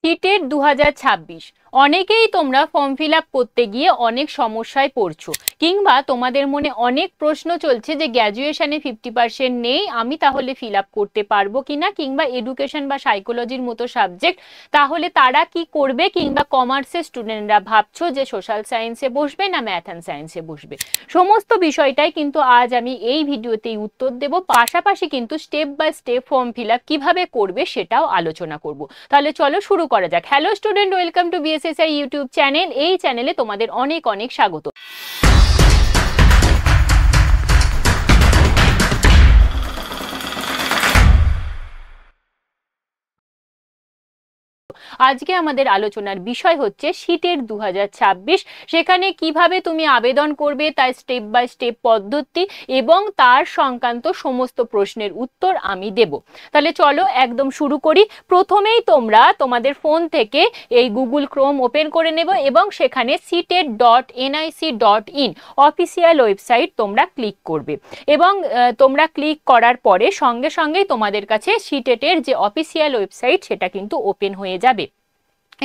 CTET 2026 অনেকেই তোমরা form fill up করতে গিয়ে অনেক সমস্যায় পড়ছো, কিংবা তোমাদের মনে অনেক প্রশ্ন চলছে যে গ্র্যাজুয়েশনে 50% নেই, আমি তাহলে ফিল আপ করতে পারবো কিনা, কিংবা এডুকেশন বা সাইকোলজির মতো সাবজেক্ট তাহলে তারা কি করবে, কিংবা কমার্সের স্টুডেন্টরা ভাবছো যে সোশ্যাল সায়েন্সে বসবে না ম্যাথ অ্যান্ড সায়েন্সে বসবে। সমস্ত বিষয়টাই কিন্তু আজ আমি এই ভিডিওতেই উত্তর দেব, পাশাপাশি কিন্তু step by step form fill up কিভাবে করবে সেটাও আলোচনা করব। তাহলে চলো শুরু করা যাক। Hello student, welcome to BSSI YouTube channel. এই চ্যানেলে তোমাদের অনেক অনেক স্বাগত। আজকে আমাদের আলোচনার বিষয় হচ্ছে সিটেট 2026, সেখানে কিভাবে তুমি আবেদন করবে তার স্টেপ বাই স্টেপ পদ্ধতি এবং তার সংক্রান্ত সমস্ত প্রশ্নের উত্তর আমি দেব। তাহলে চলো একদম শুরু করি। প্রথমেই তোমরা তোমাদের ফোন থেকে এই গুগল ক্রোম ওপেন করে নেব এবং সেখানে sitet.nic.in অফিসিয়াল ওয়েবসাইট তোমরা ক্লিক করবে এবং তোমরা ক্লিক করার পরে সঙ্গে সঙ্গেই তোমাদের কাছে সিটেটের যে অফিসিয়াল ওয়েবসাইট সেটা কিন্তু ওপেন হয়ে যাবে।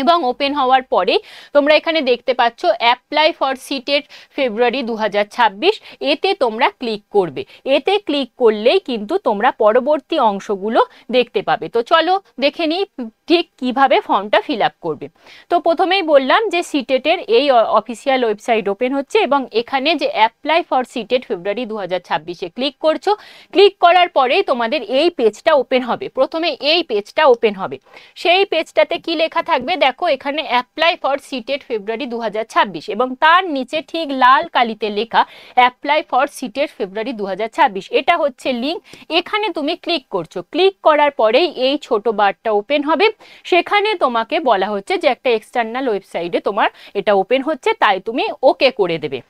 এবং ওপেন হওয়ার পরে তোমরা এখানে দেখতে পাচ্ছ অ্যাপ্লাই ফর সিটেট ফেব্রুয়ারি 2026, এতে তোমরা ক্লিক করবে। এতে ক্লিক করলেই কিন্তু তোমরা পরবর্তী অংশগুলো দেখতে পাবে। তো চলো দেখে নিই ঠিক কিভাবে ফর্মটা ফিল আপ করবে। তো প্রথমেই বললাম যে সিটেটের এই অফিসিয়াল ওয়েবসাইট ওপেন হচ্ছে এবং এখানে যে অ্যাপ্লাই ফর সিটেট ফেব্রুয়ারি 2026-এ ক্লিক করছো। ক্লিক করার পরেই তোমাদের এই পেজটা ওপেন হবে। প্রথমে এই পেজটা ওপেন হবে। সেই পেজটাতে কি লেখা থাকবে দেখো, এখানে অ্যাপ্লাই ফর সিটেট ফেব্রুয়ারি 2026 এবং তার নিচে ঠিক লাল কালিতে লেখা অ্যাপ্লাই ফর সিটেট ফেব্রুয়ারি 2026, এটা হচ্ছে লিঙ্ক। এখানে তুমি ক্লিক করছো। ক্লিক করার পরেই এই ছোট বারটা ওপেন হবে। সেখানে তোমাকে বলা হচ্ছে যে একটা এক্সটার্নাল ওয়েবসাইটে তোমার এটা ওপেন হচ্ছে, তাই তুমি ওকে করে দেবে।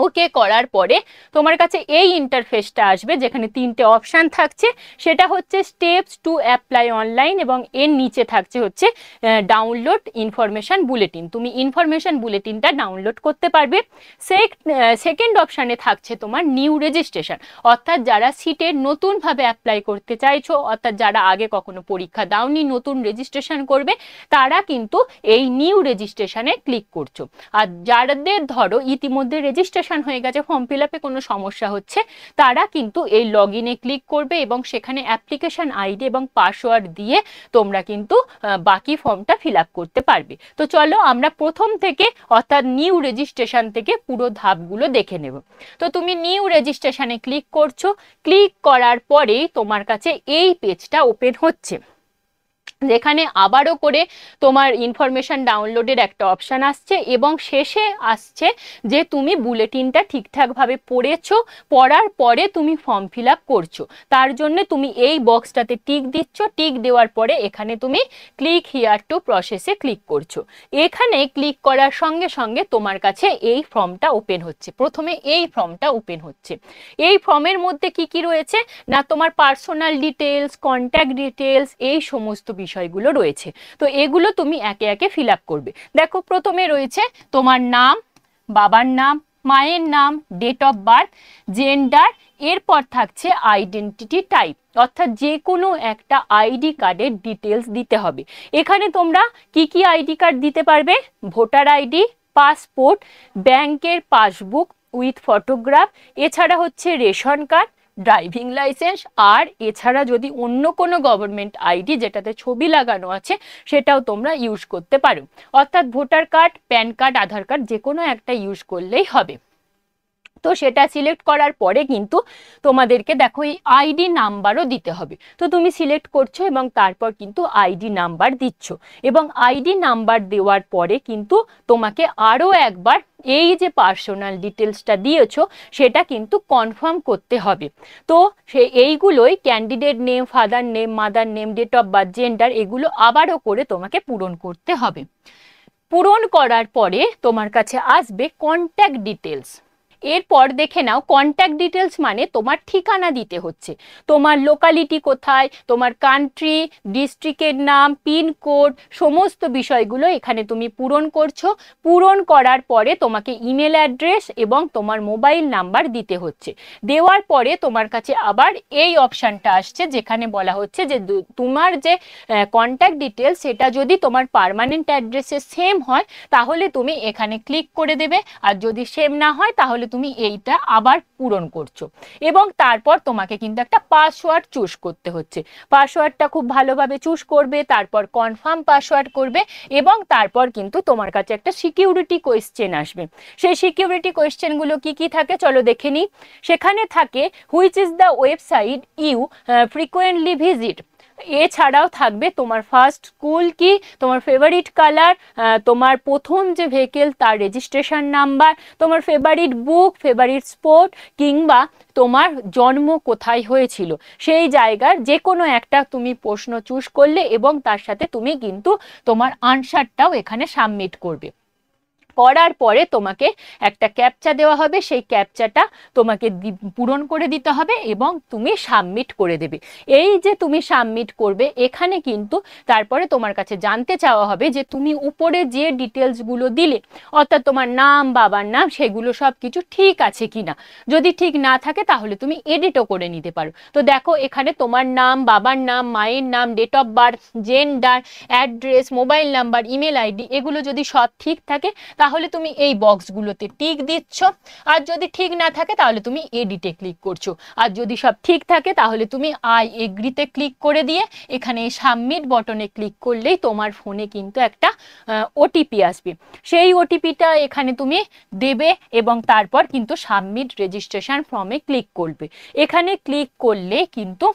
ওকে করার পরে তোমার কাছে এই ইন্টারফেসটা আসবে যেখানে তিনটে অপশান থাকছে, সেটা হচ্ছে স্টেপস টু অ্যাপ্লাই অনলাইন এবং এর নিচে থাকছে হচ্ছে ডাউনলোড ইনফরমেশন বুলেটিন। তুমি ইনফরমেশন বুলেটিনটা ডাউনলোড করতে পারবে। সেকেন্ড অপশানে থাকছে তোমার নিউ রেজিস্ট্রেশন, অর্থাৎ যারা সিটের নতুনভাবে অ্যাপ্লাই করতে চাইছো, অর্থাৎ যারা আগে কখনো পরীক্ষা দাওনি, নতুন রেজিস্ট্রেশন করবে, তারা কিন্তু এই নিউ রেজিস্ট্রেশনে ক্লিক করছো। আর যাদের ধরো ইতিমধ্যে রেজিস্ট্রেশন হয়ে গেছে, ফর্ম ফিল আপে কোনো সমস্যা হচ্ছে, তারা কিন্তু এই লগ ইনে ক্লিক করবে এবং সেখানে অ্যাপ্লিকেশন আইডি এবং পাসওয়ার্ড দিয়ে তোমরা কিন্তু বাকি ফর্মটা ফিল আপ করতে পারবে। তো চলো আমরা প্রথম থেকে অর্থাৎ নিউ রেজিস্ট্রেশন থেকে পুরো ধাপগুলো দেখে নেব। তো তুমি নিউ রেজিস্ট্রেশনে ক্লিক করছো। ক্লিক করার পরেই তোমার কাছে এই পেজটা ওপেন হচ্ছে, যেখানে আবারও করে তোমার ইনফরমেশন ডাউনলোডের একটা অপশান আসছে এবং শেষে আসছে যে তুমি বুলেটিনটা ঠিকঠাকভাবে পড়েছো, পড়ার পরে তুমি ফর্ম ফিল আপ করছো। তার জন্য তুমি এই বক্সটাতে টিক দিচ্ছ। টিক দেওয়ার পরে এখানে তুমি ক্লিক হিয়ার টু প্রসেসে ক্লিক করছো। এখানে ক্লিক করার সঙ্গে সঙ্গে তোমার কাছে এই ফর্মটা ওপেন হচ্ছে। প্রথমে এই ফর্মটা ওপেন হচ্ছে। এই ফর্মের মধ্যে কি কি রয়েছে না, তোমার পার্সোনাল ডিটেলস, কন্ট্যাক্ট ডিটেলস, এই সমস্ত বিষয়গুলো রয়েছে। তো এগুলো তুমি একে একে ফিল আপ করবে। দেখো প্রথমে রয়েছে তোমার নাম, বাবার নাম, মায়ের নাম, ডেট অফ বার্থ, জেন্ডার, এরপর থাকছে আইডেন্টিটি টাইপ, অর্থাৎ যে কোনো একটা আইডি কার্ডের ডিটেলস দিতে হবে। এখানে তোমরা কি কি আইডি কার্ড দিতে পারবে, ভোটার আইডি, পাসপোর্ট, ব্যাংকের পাসবুক উইথ ফটোগ্রাফ, এছাড়া হচ্ছে রেশন কার্ড, ড্রাইভিং লাইসেন্স, আর এছাড়া যদি অন্য কোনো গভর্নমেন্ট আইডি যেটাতে ছবি লাগানো আছে সেটাও তোমরা ইউজ করতে পারো। অর্থাৎ ভোটার কার্ড, প্যান কার্ড, আধার কার্ড যে কোনো একটা ইউজ করলেই হবে। তো সেটা সিলেক্ট করার পরে কিন্তু তোমাদেরকে দেখো এই আইডি নাম্বারও দিতে হবে। তো তুমি সিলেক্ট করছো এবং তারপর কিন্তু আইডি নাম্বার দিচ্ছ এবং আইডি নাম্বার দেওয়ার পরে কিন্তু তোমাকে আরও একবার এই যে পার্সোনাল ডিটেলসটা দিয়েছো সেটা কিন্তু কনফার্ম করতে হবে। তো এইগুলোই candidate name, father name, mother name, date of birth, gender, এগুলো আবারও করে তোমাকে পূরণ করতে হবে। পূরণ করার পরে তোমার কাছে আসবে কন্ট্যাক্ট ডিটেলস। এরপর দেখে নাও কন্ট্যাক্ট ডিটেলস মানে তোমার ঠিকানা দিতে হচ্ছে, তোমার লোকালিটি কোথায়, তোমার কান্ট্রি, ডিস্ট্রিক্টের নাম, পিনকোড, সমস্ত বিষয়গুলো এখানে তুমি পূরণ করছো। পূরণ করার পরে তোমাকে ইমেল অ্যাড্রেস এবং তোমার মোবাইল নাম্বার দিতে হচ্ছে। দেওয়ার পরে তোমার কাছে আবার এই অপশানটা আসছে যেখানে বলা হচ্ছে যে তোমার যে কন্ট্যাক্ট ডিটেলস সেটা যদি তোমার পার্মানেন্ট অ্যাড্রেসে সেম হয় তাহলে তুমি এখানে ক্লিক করে দেবে, আর যদি সেম না হয় তাহলে তুমি এইটা আবার পূরণ করছো। এবং তারপর তোমাকে কিন্তু একটা পাসওয়ার্ড চুজ করতে হচ্ছে। পাসওয়ার্ডটা খুব ভালোভাবে চুজ করবে, তারপর কনফার্ম পাসওয়ার্ড করবে এবং তারপর কিন্তু তোমার কাছে একটা সিকিউরিটি কোয়েশ্চেন আসবে। সেই সিকিউরিটি কোয়েশ্চেনগুলো কি কি থাকে চলো দেখে নিই। সেখানে থাকে which is the website you frequently visit. এছাড়াও থাকবে তোমার ফার্স্ট স্কুল কি, তোমার ফেভারিট কালার, তোমার প্রথম যে ভেহিকেল তার রেজিস্ট্রেশন নাম্বার, তোমার ফেভারিট বুক, ফেভারিট স্পোর্ট, কিংবা তোমার জন্ম কোথায় হয়েছিল সেই জায়গার যে কোনো একটা তুমি প্রশ্ন চুজ করলে এবং তার সাথে তুমি কিন্তু তোমার আনসারটাও এখানে সাবমিট করবে। করার পরে তোমাকে একটা ক্যাপচা দেওয়া হবে, সেই ক্যাপচাটা তোমাকে পূরণ করে দিতে হবে এবং তুমি সাবমিট করে দেবে। এই যে তুমি সাবমিট করবে এখানে কিন্তু তারপরে তোমার কাছে জানতে চাওয়া হবে যে তুমি উপরে যে ডিটেলসগুলো দিলে অর্থাৎ তোমার নাম, বাবার নাম, সেগুলো সব কিছু ঠিক আছে কিনা। যদি ঠিক না থাকে তাহলে তুমি এডিটও করে নিতে পারো। তো দেখো এখানে তোমার নাম, বাবার নাম, মায়ের নাম, date of birth, gender, address, mobile number, email ID এগুলো যদি সব ঠিক থাকে তাহলে তুমি এই বক্সগুলোতে টিক দিচ্ছ। আর যদি ঠিক না থাকে তাহলে তুমি এডিটে ক্লিক করছো। আর যদি সব ঠিক থাকে তাহলে তুমি আই এগ্রিতে ক্লিক করে দিয়ে এখানে সাবমিট বটনে ক্লিক করলেই তোমার ফোনে কিন্তু একটা ওটিপি আসবে। সেই ওটিপিটা এখানে তুমি দেবে এবং তারপর কিন্তু সাবমিট রেজিস্ট্রেশন ফর্মে ক্লিক করবে। এখানে ক্লিক করলে কিন্তু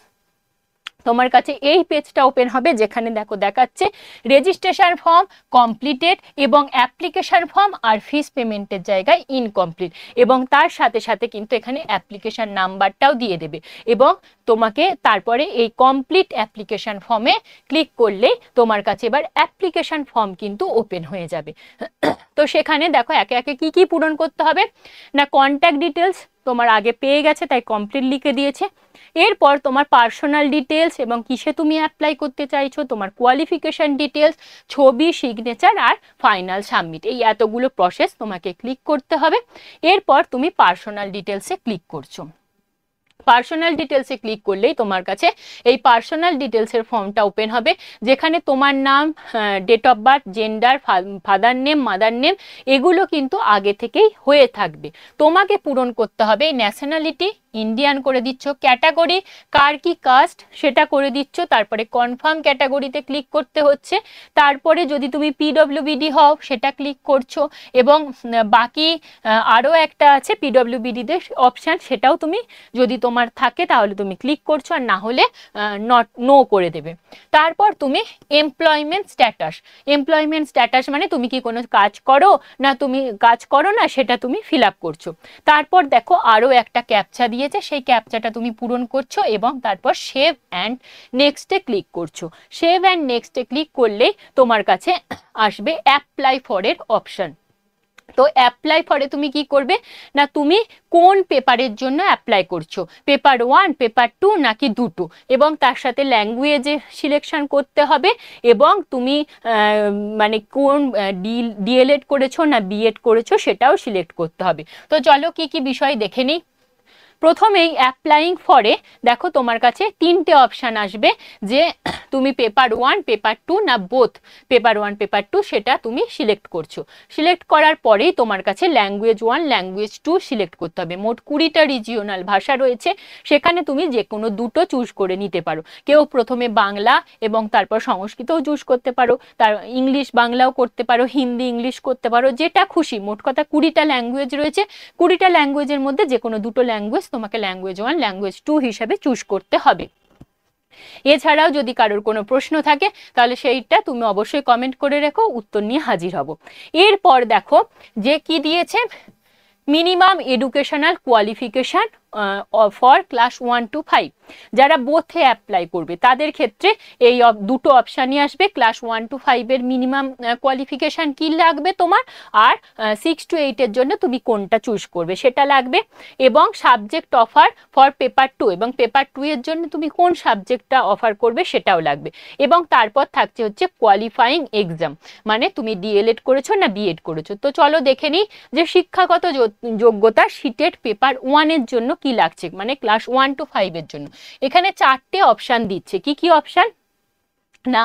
তোমার কাছে এই পেজটা ওপেন হবে যেখানে দেখো দেখাচ্ছে রেজিস্ট্রেশন ফর্ম কমপ্লিটেড এবং অ্যাপ্লিকেশন ফর্ম আর ফিস পেমেন্টের জায়গায় ইনকমপ্লিট, এবং তার সাথে সাথে কিন্তু এখানে অ্যাপ্লিকেশন নাম্বারটাও দিয়ে দেবে এবং তোমাকে তারপরে এই কমপ্লিট অ্যাপ্লিকেশন ফর্মে ক্লিক করলে তোমার কাছে এবার অ্যাপ্লিকেশন ফর্ম কিন্তু ওপেন হয়ে যাবে। তো সেখানে দেখো একে একে কি কি পূরণ করতে হবে না, কন্ট্যাক্ট ডিটেলস তোমার আগে পেয়ে গেছে তাই কমপ্লিট লিখে দিয়েছে। এরপর তোমার পার্সোনাল ডিটেলস এবং কিসে তুমি অ্যাপ্লাই করতে চাইছো, তোমার কোয়ালিফিকেশন ডিটেলস, ছবি, সিগনেচার আর ফাইনাল সাবমিট, এই এতগুলো প্রসেস তোমাকে ক্লিক করতে হবে। এরপর তুমি পার্সোনাল ডিটেলসে ক্লিক করছো। পার্সোনাল ডিটেলসে ক্লিক করলেই তোমার কাছে এই পার্সোনাল ডিটেলসের ফর্মটা ওপেন হবে যেখানে তোমার নাম, date of birth, gender, father name, mother name এগুলো কিন্তু আগে থেকেই হয়ে থাকবে। তোমাকে পূরণ করতে হবে ন্যাশনালিটি ইন্ডিয়ান করে দিচ্ছ, ক্যাটাগরি কার কি কাস্ট সেটা করে দিচ্ছ, তারপরে কনফার্ম ক্যাটাগরিতে ক্লিক করতে হচ্ছে, তারপরে যদি তুমি পিডব্লিউবিডি হও সেটা ক্লিক করছো এবং বাকি আরও একটা আছে পিডব্লিউবিডিতে অপশান, সেটাও তুমি যদি তোমার থাকে তাহলে তুমি ক্লিক করছো আর না হলে নো করে দেবে। তারপর তুমি এমপ্লয়মেন্ট স্ট্যাটাস মানে তুমি কি কোনো কাজ করো না তুমি কাজ করো না সেটা তুমি ফিল আপ করছো। তারপর দেখো আরও একটা ক্যাপচা দিয়েছে, সেই ক্যাপচাটা তুমি পূরণ করছো এবং তারপর সেভ অ্যান্ড নেক্সটে ক্লিক করছো। সেভ অ্যান্ড নেক্সটে ক্লিক করলে তোমার কাছে আসবে অ্যাপ্লাই ফরের অপশন। তো অ্যাপ্লাই ফরে তুমি কি করবে না, তুমি কোন পেপারের জন্য অ্যাপ্লাই করছো, পেপার 1, পেপার 2 নাকি দুটো, এবং তার সাথে ল্যাঙ্গুয়েজে সিলেকশন করতে হবে এবং তুমি মানে কোন ডিএলএড করেছো না বিএড করেছো সেটাও সিলেক্ট করতে হবে। তো চলো কি কি বিষয় দেখে নিই। প্রথমেই অ্যাপ্লাইং ফরে দেখো তোমার কাছে তিনটে অপশান আসবে যে তুমি পেপার 1, পেপার 2 না বোথ, পেপার 1, পেপার 2 সেটা তুমি সিলেক্ট করছো। সিলেক্ট করার পরেই তোমার কাছে ল্যাঙ্গুয়েজ 1, ল্যাঙ্গুয়েজ 2 সিলেক্ট করতে হবে। মোট 20টা রিজিওনাল ভাষা রয়েছে, সেখানে তুমি যে কোনো দুটো চুজ করে নিতে পারো। কেউ প্রথমে বাংলা এবং তারপর সংস্কৃতও চুজ করতে পারো, তার ইংলিশ বাংলাও করতে পারো, হিন্দি ইংলিশ করতে পারো, যেটা খুশি। মোট কথা 20টা ল্যাঙ্গুয়েজ রয়েছে, 20টা ল্যাঙ্গুয়েজের মধ্যে যে কোনো দুটো ল্যাঙ্গুয়েজ তোমাকে ল্যাঙ্গুয়েজ 1, ল্যাঙ্গুয়েজ 2 হিসাবে চুজ করতে হবে। এছাড়াও যদি কারোর কোনো প্রশ্ন থাকে তাহলে সেইটা তুমি অবশ্যই কমেন্ট করে রেখো, উত্তর নিয়ে হাজির হব। এরপর দেখো যে কি দিয়েছে, minimum educational qualification for class 1 to 5। যারা বোথে অ্যাপ্লাই করবে তাদের ক্ষেত্রে এই দুটো অপশানই আসবে। ক্লাস 1 to 5 এর মিনিমাম কোয়ালিফিকেশান কি লাগবে তোমার, আর 6 to 8 এর জন্য তুমি কোনটা চুজ করবে সেটা লাগবে, এবং সাবজেক্ট অফার ফর পেপার 2, এবং পেপার 2 এর জন্য তুমি কোন সাবজেক্টটা অফার করবে সেটাও লাগবে। এবং তারপর থাকছে হচ্ছে কোয়ালিফাইং এক্সাম, মানে তুমি ডিএলএড করেছো না বিএড করেছো। তো চলো দেখে নিই যে শিক্ষাগত যোগ্যতা সিটেট পেপার 1 এর জন্য কি লাগছে, মানে ক্লাস 1 to 5 এর জন্য। এখানে 4টে অপশান দিচ্ছে। কি কি অপশান না,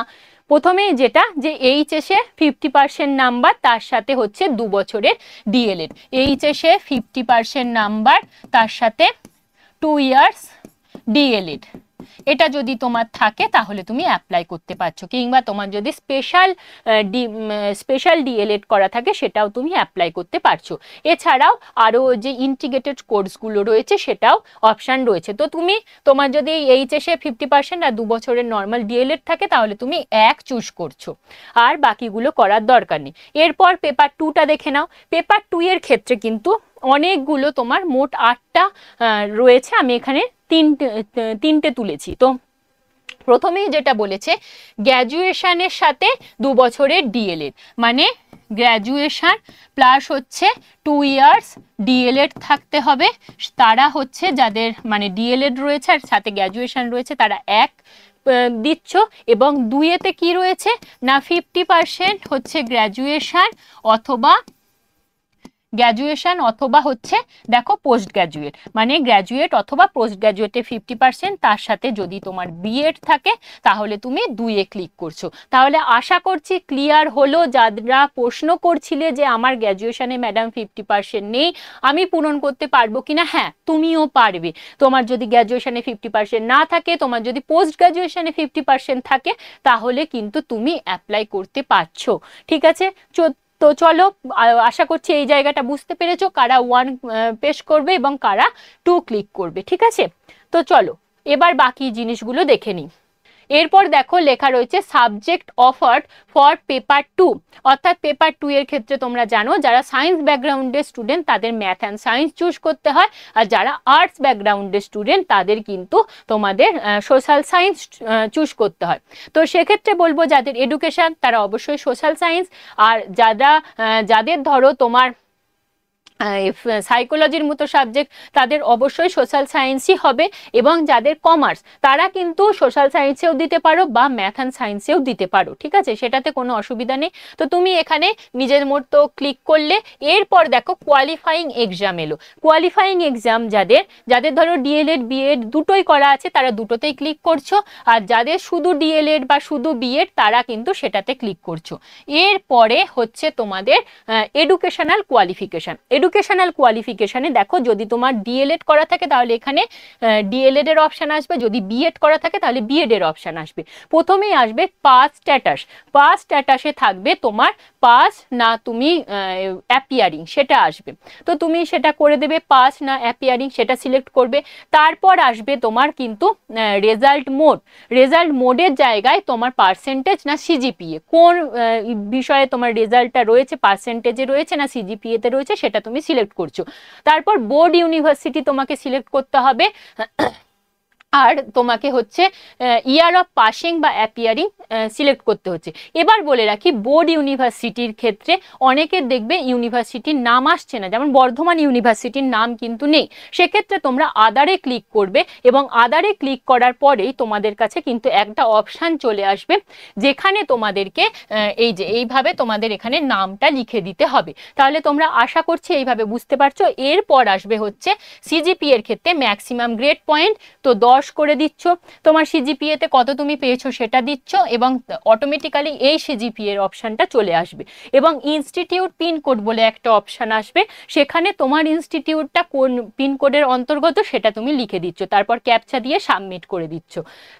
প্রথমেই যেটা যে এইচএসে 50% নাম্বার, তার সাথে হচ্ছে 2 বছরের ডিএলএড। এইচএসে 50% নাম্বার, তার সাথে 2 ইয়ার্স ডিএলএড, এটা যদি তোমার থাকে তাহলে তুমি অ্যাপ্লাই করতে পারছো। কিংবা তোমার যদি স্পেশাল ডিএলএড করা থাকে সেটাও তুমি অ্যাপ্লাই করতে পারছো। এছাড়াও আরও যে ইন্টিগ্রেটেড কোর্সগুলো রয়েছে সেটাও অপশান রয়েছে। তো তোমার যদি এইচএসে 50% আর 2 বছরের নর্মাল ডিএলএড থাকে তাহলে তুমি এক চুজ করছো, আর বাকিগুলো করার দরকার নেই। এরপর পেপার 2টা দেখে নাও। পেপার 2 এর ক্ষেত্রে কিন্তু অনেকগুলো, তোমার মোট 8টা রয়েছে, আমি এখানে তিনটে তুলেছি। তো প্রথমেই যেটা বলেছে গ্র্যাজুয়েশনের সাথে 2 বছরের ডিএলএড, মানে গ্র্যাজুয়েশন প্লাস হচ্ছে 2 ইয়ার্স ডিএলএড থাকতে হবে। তারা হচ্ছে যাদের মানে ডিএলএড রয়েছে আর সাথে গ্র্যাজুয়েশন রয়েছে তারা এক দিচ্ছ। এবং 2এতে কি রয়েছে না 50% হচ্ছে গ্র্যাজুয়েশন অথবা হচ্ছে দেখো পোস্ট গ্র্যাজুয়েট, মানে গ্র্যাজুয়েট অথবা পোস্ট গ্র্যাজুয়েটে 50%, তার সাথে যদি তোমার বিএড থাকে তাহলে তুমি 2-এ ক্লিক করছো। তাহলে আশা করছি ক্লিয়ার হলো। যারা প্রশ্ন করছিলে যে আমার গ্র্যাজুয়েশনে ম্যাডাম 50% নেই, আমি পূরণ করতে পারবো কিনা, হ্যাঁ তুমিও পারবে। তোমার যদি গ্র্যাজুয়েশনে 50% না থাকে, তোমার যদি পোস্ট গ্র্যাজুয়েশনে 50% থাকে, তাহলে কিন্তু তুমি অ্যাপ্লাই করতে পারছো। ঠিক আছে, তো চলো, আশা করছি এই জায়গাটা বুঝতে পেরেছো কারা 1 পেশ করবে এবং কারা 2 ক্লিক করবে। ঠিক আছে, তো চলো এবার বাকি জিনিসগুলো দেখে নিই। এরপর দেখো লেখা রয়েছে সাবজেক্ট অফার্ড ফর পেপার 2, অর্থাৎ পেপার 2 এর ক্ষেত্রে তোমরা জানো যারা সায়েন্স ব্যাকগ্রাউন্ডের স্টুডেন্ট তাদের ম্যাথ অ্যান্ড সায়েন্স চুজ করতে হয়, আর যারা আর্টস ব্যাকগ্রাউন্ডের স্টুডেন্ট তাদের কিন্তু তোমাদের সোশ্যাল সায়েন্স চুজ করতে হয়। তো সেক্ষেত্রে বলবো যাদের এডুকেশন তারা অবশ্যই সোশ্যাল সায়েন্স, আর যাদের ধরো তোমার সাইকোলজির মতো সাবজেক্ট তাদের অবশ্যই সোশ্যাল সায়েন্সই হবে, এবং যাদের কমার্স তারা কিন্তু সোশ্যাল সায়েন্সেও দিতে পারো বা ম্যাথ অ্যান্ড সায়েন্সেও দিতে পারো। ঠিক আছে, সেটাতে কোনো অসুবিধা নেই। তো তুমি এখানে নিজের মতো ক্লিক করলে। এরপর দেখো কোয়ালিফাইং এক্সাম এলো। কোয়ালিফাইং এক্সাম যাদের ধরো ডিএলএড বিএড দুটোই করা আছে তারা দুটোতেই ক্লিক করছো, আর যাদের শুধু ডিএলএড বা শুধু বিএড তারা কিন্তু সেটাতে ক্লিক করছো। এরপরে হচ্ছে তোমাদের এডুকেশনাল কোয়ালিফিকেশান। এডুকেশনাল কোয়ালিফিকেশানে দেখো যদি তোমার ডিএলএড করা থাকে তাহলে এখানে ডিএলএড এর অপশান আসবে, যদি বিএড করা থাকে তাহলে বিএড এর অপশান আসবে। প্রথমেই আসবে পাস স্ট্যাটাস। পাস স্ট্যাটাসে থাকবে তোমার পাস না তুমি অ্যাপিয়ারিং সেটা আসবে। তো তুমি সেটা করে দেবে, পাস না অ্যাপিয়ারিং সেটা সিলেক্ট করবে। তারপর আসবে তোমার কিন্তু রেজাল্ট মোড। রেজাল্ট মোডের জায়গায় তোমার পার্সেন্টেজ না সিজিপিএ, কোন বিষয়ে তোমার রেজাল্টটা রয়েছে, পার্সেন্টেজে রয়েছে না সিজিপিএতে রয়েছে সেটা তুমি সিলেক্ট করছো। তারপর বোর্ড ইউনিভার্সিটি তোমাকে সিলেক্ট করতে হবে, আর তোমাকে হচ্ছে ইয়ার অফ পাসিং বা অ্যাপিয়ারিং সিলেক্ট করতে হচ্ছে। এবার বলে রাখি বোর্ড ইউনিভার্সিটির ক্ষেত্রে অনেকের দেখবে ইউনিভার্সিটির নাম আসছে না, যেমন বর্ধমান ইউনিভার্সিটির নাম কিন্তু নেই। সেক্ষেত্রে তোমরা আদারে ক্লিক করবে, এবং আদারে ক্লিক করার পরেই তোমাদের কাছে কিন্তু একটা অপশান চলে আসবে যেখানে তোমাদেরকে এইভাবে তোমাদের এখানে নামটা লিখে দিতে হবে। তাহলে তোমরা আশা করছি এইভাবে বুঝতে পারছো। এরপর আসবে হচ্ছে সিজিপি এর ক্ষেত্রে ম্যাক্সিমাম গ্রেড পয়েন্ট, তো 10 করে দিচ্ছ। তোমার সিজিপিএতে কত তুমি পেয়েছো সেটা দিচ্ছ, এবং অটোমেটিক্যালি এই সিজিপিএ এর অপশানটা চলে আসবে। এবং ইনস্টিটিউট পিনকোড বলে একটা অপশান আসবে, সেখানে তোমার ইনস্টিটিউটটা কোন পিনকোডের অন্তর্গত সেটা তুমি লিখে দিচ্ছ, তারপর ক্যাপচা দিয়ে সাবমিট করে দিচ্ছ।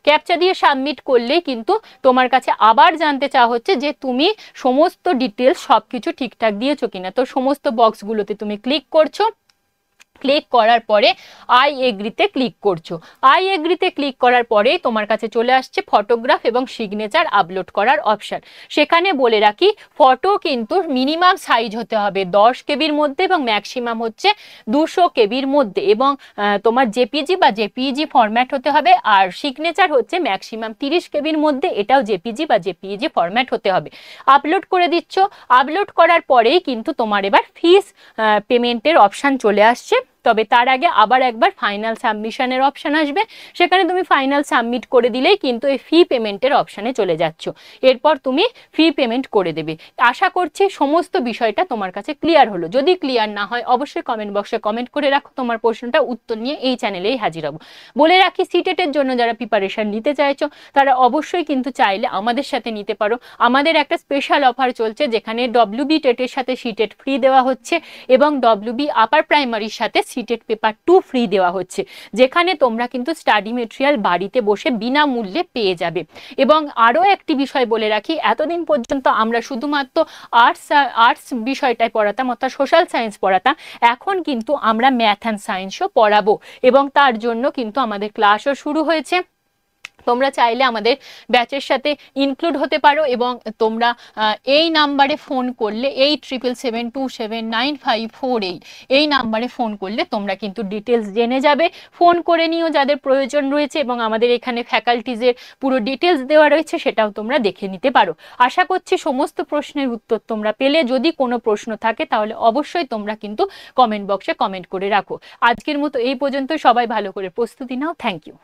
ক্যাপচা দিয়ে সাবমিট করলেই কিন্তু তোমার কাছে আবার জানতে চাওয়া হচ্ছে যে তুমি সমস্ত ডিটেলস সবকিছু ঠিকঠাক দিয়েছো কিনা। তো সমস্ত বক্সগুলোতে তুমি ক্লিক করছো, ক্লিক করার পরে আই এগ্রিতে ক্লিক করছো। আই এগ্রিতে ক্লিক করার পরেই তোমার কাছে চলে আসছে ফটোগ্রাফ এবং সিগনেচার আপলোড করার অপশান। সেখানে বলে রাখি ফটো কিন্তু মিনিমাম সাইজ হতে হবে 10 কেবির মধ্যে এবং ম্যাক্সিমাম হচ্ছে 200 কেবির মধ্যে, এবং তোমার জেপিজি বা জেপিইজি ফরম্যাট হতে হবে। আর সিগনেচার হচ্ছে ম্যাক্সিমাম 30 কেবির মধ্যে, এটাও জেপিজি বা জেপিইজি ফরম্যাট হতে হবে। আপলোড করে দিচ্ছ। আপলোড করার পরেই কিন্তু তোমার এবার ফিস পেমেন্টের অপশান চলে আসছে। তবে তার আগে আবার একবার ফাইনাল সাবমিশনের অপশান আসবে, সেখানে তুমি ফাইনাল সাবমিট করে দিলেই কিন্তু এই ফি পেমেন্টের অপশানে চলে যাচ্ছ। এরপর তুমি ফি পেমেন্ট করে দেবে। আশা করছি সমস্ত বিষয়টা তোমার কাছে ক্লিয়ার হলো। যদি ক্লিয়ার না হয় অবশ্যই কমেন্ট বক্সে কমেন্ট করে রাখো, তোমার প্রশ্নটা উত্তর নিয়ে এই চ্যানেলেই হাজির হব। বলে রাখি সিটেটের জন্য যারা প্রিপারেশন নিতে চাইছো তারা অবশ্যই কিন্তু চাইলে আমাদের সাথে নিতে পারো। আমাদের একটা স্পেশাল অফার চলছে যেখানে ডব্লিউবি টেটের সাথে সিটেট ফ্রি দেওয়া হচ্ছে এবং ডব্লিউবি আপার প্রাইমারির সাথে সিটেট পেপার 2 ফ্রি দেওয়া হচ্ছে, যেখানে তোমরা কিন্তু স্টাডি মেটেরিয়াল বাড়িতে বসে বিনামূল্যে পেয়ে যাবে। এবং আরও একটি বিষয় বলে রাখি, এতদিন পর্যন্ত আমরা শুধুমাত্র আর্টস বিষয়টাই পড়াতাম, অর্থাৎ সোশ্যাল সায়েন্স পড়াতাম। এখন কিন্তু আমরা ম্যাথ অ্যান্ড সায়েন্সও পড়াবো এবং তার জন্য কিন্তু আমাদের ক্লাসও শুরু হয়েছে। তোমরা চাইলে আমাদের ব্যাচের সাথে ইনক্লুড হতে পারো এবং তোমরা এই নাম্বারে ফোন করলে 8772795548 এই নাম্বারে ফোন করলে তোমরা কিন্তু ডিটেলস জেনে যাবে। ফোন করে নিও যাদের প্রয়োজন রয়েছে, এবং আমাদের এখানে ফ্যাকাল্টিজের পুরো ডিটেলস দেওয়া রয়েছে, সেটাও তোমরা দেখে নিতে পারো। আশা করছি সমস্ত প্রশ্নের উত্তর তোমরা পেলে। যদি কোনো প্রশ্ন থাকে তাহলে অবশ্যই তোমরা কিন্তু কমেন্ট বক্সে কমেন্ট করে রাখো। আজকের মতো এই পর্যন্ত। সবাই ভালো করে প্রস্তুতি নাও। Thank you.